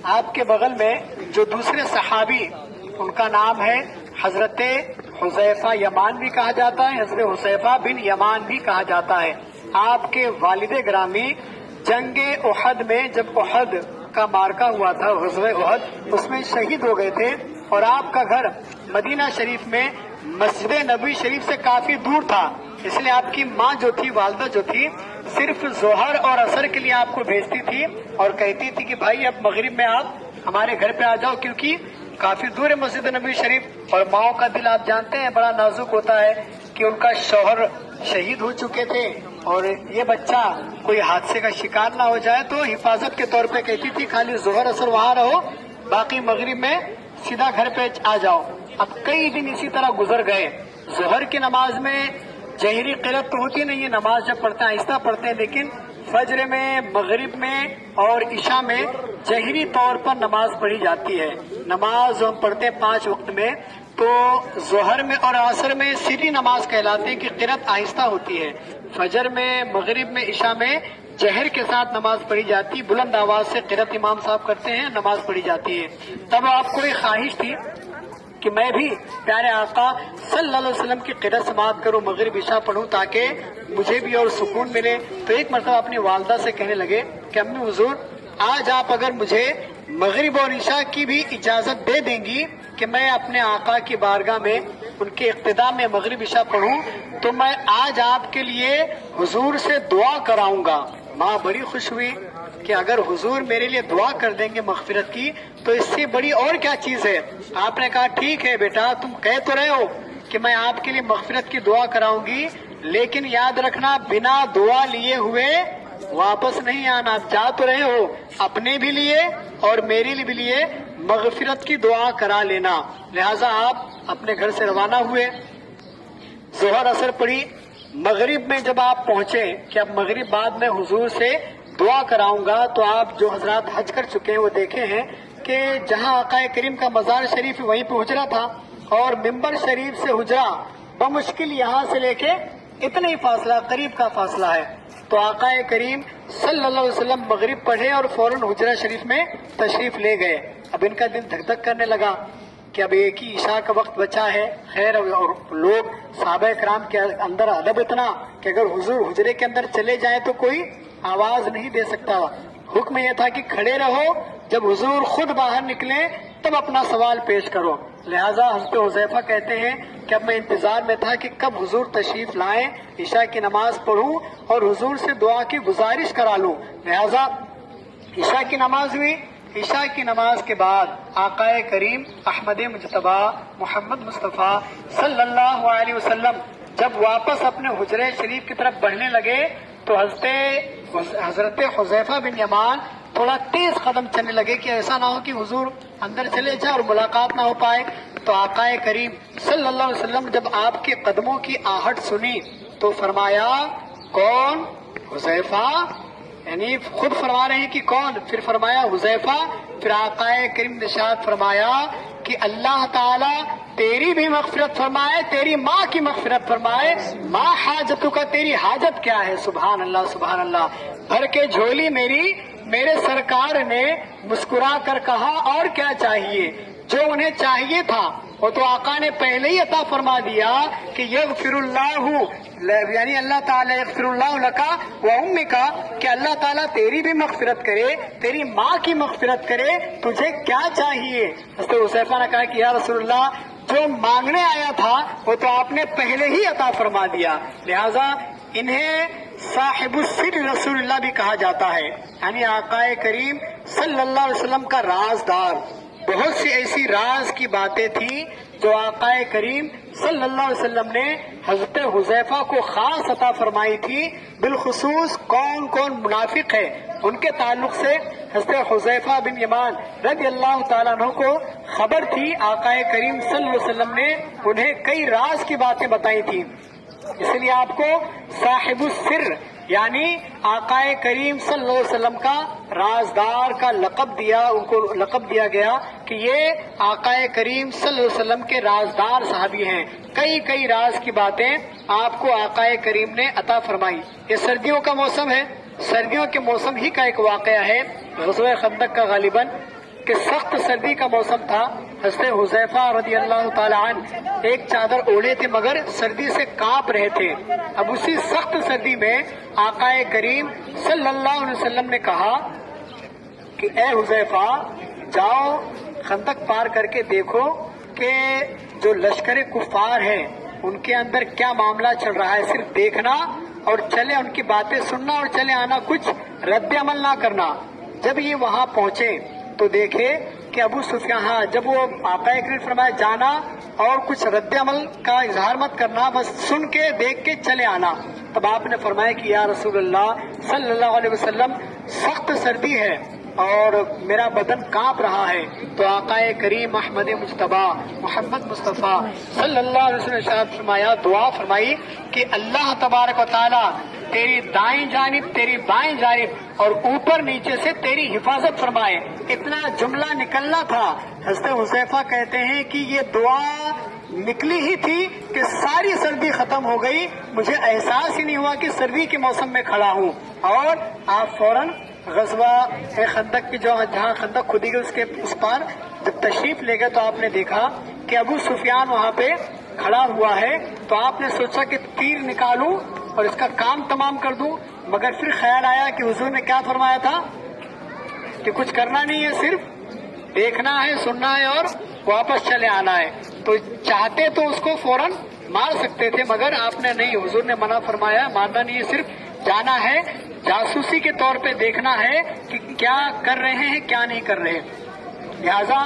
آپ کے بغل میں جو دوسرے صحابی ان کا نام ہے حضرت حذیفہ یمان بھی کہا جاتا ہے، حضرت حذیفہ بن یمان بھی کہا جاتا ہے۔ آپ کے والد گرامی جنگ احد میں جب احد کا مارکا ہوا تھا، غزوہ احد، اس میں شہید ہو گئے تھے، اور آپ کا گھر مدینہ شریف میں مسجد نبوی شریف سے کافی دور تھا، اس لیے آپ کی ماں جو تھی، والدہ جو تھی، صرف ظہر اور عصر کے لیے آپ کو بھیجتی تھی اور کہتی تھی کہ بھائی اب مغرب میں آپ ہمارے گھر پہ آ جاؤ، کیونکہ کافی دور ہے مسجد نبوی شریف، اور ماؤں کا دل آپ جانتے ہیں بڑا نازک ہوتا ہے کہ ان کا شوہر شہید ہو چکے تھے اور یہ بچہ کوئی حادثے کا شکار نہ ہو جائے، تو حفاظت کے طور پہ کہتی تھی خالی ظہر عصر وہاں رہو، باقی مغرب میں سیدھا گھر پہ آ جاؤ۔ اب کئی دن اسی طرح گزر گئے۔ ظہر کی نماز میں جہری قرأت تو ہوتی نہیں ہے، نماز جب پڑھتے ہیں آہستہ پڑھتے ہیں، لیکن فجر میں، مغرب میں اور عشاء میں جہری طور پر نماز پڑھی جاتی ہے۔ نماز ہم پڑھتے ہیں 5 وقت میں، تو ظہر میں اور عصر میں سری نماز کہلاتے ہیں کہ قرأت آہستہ ہوتی ہے۔ فجر میں، مغرب میں، عشاء میں جہر کے ساتھ نماز پڑھی جاتی، بلند آواز سے قرأت امام صاحب کرتے ہیں، نماز پڑھی جاتی ہے۔ تب آپ کو ایک خواہش تھی کہ میں بھی پیارے آقا صلی اللہ علیہ وسلم کی قرأت سماعت کروں، مغرب عشاء پڑھوں تاکہ مجھے بھی اور سکون ملے۔ تو ایک مرتبہ اپنی والدہ سے کہنے لگے کہ امی حضور، آج آپ اگر مجھے مغرب اور عشاء کی بھی اجازت دے دیں گی کہ میں اپنے آقا کی بارگاہ میں ان کے اقتداء میں مغرب عشاء پڑھوں، تو میں آج آپ کے لیے حضور سے دعا کراؤں گا۔ ماں بڑی خوش ہوئی کہ اگر حضور میرے لیے دعا کر دیں گے مغفرت کی تو اس سے بڑی اور کیا چیز ہے۔ آپ نے کہا ٹھیک ہے بیٹا، تم کہہ تو رہے ہو کہ میں آپ کے لیے مغفرت کی دعا کراؤں گی، لیکن یاد رکھنا بنا دعا لیے ہوئے واپس نہیں آنا۔ آپ جا تو رہے ہو، اپنے بھی لیے اور میرے لیے بھی لیے مغفرت کی دعا کرا لینا۔ لہٰذا آپ اپنے گھر سے روانہ ہوئے، ظہر عصر پڑھی، مغرب میں جب آپ پہنچے کہ اب مغرب بعد میں حضور سے دعا کراؤں گا، تو آپ جو حضرات حج کر چکے ہیں وہ دیکھے ہیں کہ جہاں آقا کریم کا مزار شریف وہیں پہ حجرہ تھا، اور ممبر شریف سے حجرہ بمشکل یہاں سے لے کے اتنا ہی فاصلہ، قریب کا فاصلہ ہے۔ تو آقا کریم صلی اللہ علیہ وسلم مغرب پڑھے اور فوراً حجرہ شریف میں تشریف لے گئے۔ اب ان کا دل دھک دھک کرنے لگا کہ اب ایک ہی عشاء کا وقت بچا ہے۔ خیر، اور لوگ صحابہ کرام کے اندر ادب اتنا کہ اگر حضور حجرے کے اندر چلے جائیں تو کوئی آواز نہیں دے سکتا۔ حکم یہ تھا کہ کھڑے رہو، جب حضور خود باہر نکلیں تب اپنا سوال پیش کرو۔ لہٰذا حضرت حذیفہ کہتے ہیں کہ اب میں انتظار میں تھا کہ کب حضور تشریف لائیں، عشاء کی نماز پڑھوں اور حضور سے دعا کی گزارش کرا لوں۔ لہٰذا عشاء کی نماز ہوئی۔ عشاء کی نماز کے بعد آقا کریم احمد مجتبی محمد مصطفیٰ صلی اللہ علیہ وسلم جب واپس اپنے حجرے شریف کی طرف بڑھنے لگے تو حضرت حذیفہ بن یمان تھوڑا تیز قدم چلنے لگے کہ ایسا نہ ہو کہ حضور اندر چلے جائے اور ملاقات نہ ہو پائے۔ تو آقا کریم صلی اللہ علیہ وسلم جب آپ کے قدموں کی آہٹ سنی تو فرمایا کون؟ حذیفہ، یعنی خود فرما رہے ہیں کہ کون؟ پھر فرمایا حذیفہ۔ پھر آقا کریم نے ارشاد فرمایا کہ اللہ تعالیٰ تیری بھی مغفرت فرمائے، تیری ماں کی مغفرت فرمائے، ماں حاجتوں کا، تیری حاجت کیا ہے؟ سبحان اللہ، سبحان اللہ۔ بھر کے جھولی میرے سرکار نے مسکرا کر کہا اور کیا چاہیے؟ جو انہیں چاہیے تھا وہ تو آقا نے پہلے ہی عطا فرما دیا کہ یغفر اللہ، یعنی اللہ تعالیٰ یغفر اللہ لکا و امکا، کہ اللہ تعالیٰ تیری بھی مغفرت کرے، تیری ماں کی مغفرت کرے، تجھے کیا چاہیے؟ حضرت حذیفہ نے کہا کہ یا رسول اللہ، جو مانگنے آیا تھا وہ تو آپ نے پہلے ہی عطا فرما دیا۔ لہٰذا انہیں صاحب السر رسول اللہ بھی کہا جاتا ہے، یعنی آقا کریم صلی اللہ علیہ وسلم کا رازدار۔ بہت سی ایسی راز کی باتیں تھیں جو آقا کریم صلی اللہ علیہ وسلم نے حضرت حذیفہ کو خاص عطا فرمائی تھی، بالخصوص کون کون منافق ہے ان کے تعلق سے حضرت حذیفہ بن یمان رضی اللہ تعالیٰ عنہ کو خبر تھی۔ آقا کریم صلی اللہ علیہ وسلم نے انہیں کئی راز کی باتیں بتائی تھیں، اس لیے آپ کو صاحب السر یعنی آقا کریم صلی اللہ علیہ وسلم کا رازدار کا لقب دیا، ان کو لقب دیا گیا کہ یہ آقا کریم صلی اللہ علیہ وسلم کے رازدار صحابی ہیں۔ کئی راز کی باتیں آپ کو آقا کریم نے عطا فرمائی۔ یہ سردیوں کا موسم ہے، سردیوں کے موسم ہی کا ایک واقعہ ہے، غزوہ خندق کا غالباً کہ سخت سردی کا موسم تھا. حضرت حذیفہ رضی اللہ تعالی عنہ ایک چادر اوڑھے تھے مگر سردی سے کانپ رہے تھے. اب اسی سخت سردی میں آقا کریم صلی اللہ علیہ وسلم نے کہا کہ اے حذیفہ جاؤ خندق پار کر کے دیکھو کہ جو لشکر کفار ہے ان کے اندر کیا معاملہ چل رہا ہے. صرف دیکھنا اور چلے ان کی باتیں سننا اور چلے آنا, کچھ رد عمل نہ کرنا. جب یہ وہاں پہنچے تو دیکھے کہ ابو سفیان, جب وہ آقا کریم فرمایا جانا اور کچھ رد عمل کا اظہار مت کرنا, بس سن کے دیکھ کے چلے آنا. تب آپ نے فرمایا کہ یا رسول اللہ صلی اللہ علیہ وسلم سخت سردی ہے اور میرا بدن کانپ رہا ہے. تو آقا کریم احمد مجتبیٰ محمد مصطفیٰ صلی اللہ علیہ وسلم نے ارشاد فرمایا, دعا فرمائی کہ اللہ تبارک و تعالی تیری دائیں جانب, تیری بائیں جانب اور اوپر نیچے سے تیری حفاظت فرمائے. اتنا جملہ نکلنا تھا. حضرت حذیفہ کہتے ہیں کہ یہ دعا نکلی ہی تھی کہ ساری سردی ختم ہو گئی, مجھے احساس ہی نہیں ہوا کہ سردی کے موسم میں کھڑا ہوں. اور آپ فوراً غزوہ خندق کی جہاں خندق کھودی گئی اس کے اس پار جب تشریف لے گئے تو آپ نے دیکھا کہ ابو سفیان وہاں پہ کھڑا ہوا ہے. تو آپ نے سوچا کہ تیر نکالوں اور اس کا کام تمام کر دوں, مگر پھر خیال آیا کہ حضور نے کیا فرمایا تھا کہ کچھ کرنا نہیں ہے, صرف دیکھنا ہے, سننا ہے اور واپس چلے آنا ہے. تو چاہتے تو اس کو فوراً مار سکتے تھے مگر آپ نے نہیں, حضور نے منع فرمایا, مارنا نہیں ہے, صرف جانا ہے, جاسوسی کے طور پہ دیکھنا ہے کہ کیا کر رہے ہیں کیا نہیں کر رہے. لہذا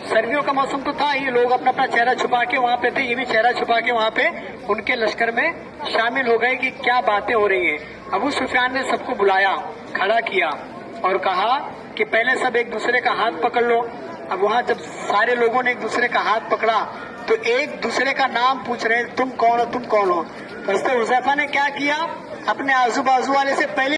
سردیوں کا موسم تو تھا, یہ لوگ اپنا اپنا چہرہ چھپا کے وہاں پہ تھے, یہ بھی چہرہ چھپا کے وہاں پہ ان کے لشکر میں شامل ہو گئے کہ کیا باتیں ہو رہی ہیں. ابو سفیان نے سب کو بلایا, کھڑا کیا اور کہا کہ پہلے سب ایک دوسرے کا ہاتھ پکڑ لو. اب وہاں جب سارے لوگوں نے ایک دوسرے کا ہاتھ پکڑا تو ایک دوسرے کا نام پوچھ رہے, تم کون ہو, تم کون ہو. حضرت حذیفہ نے کیا کیا, اپنے آزو بازو والے سے پہلے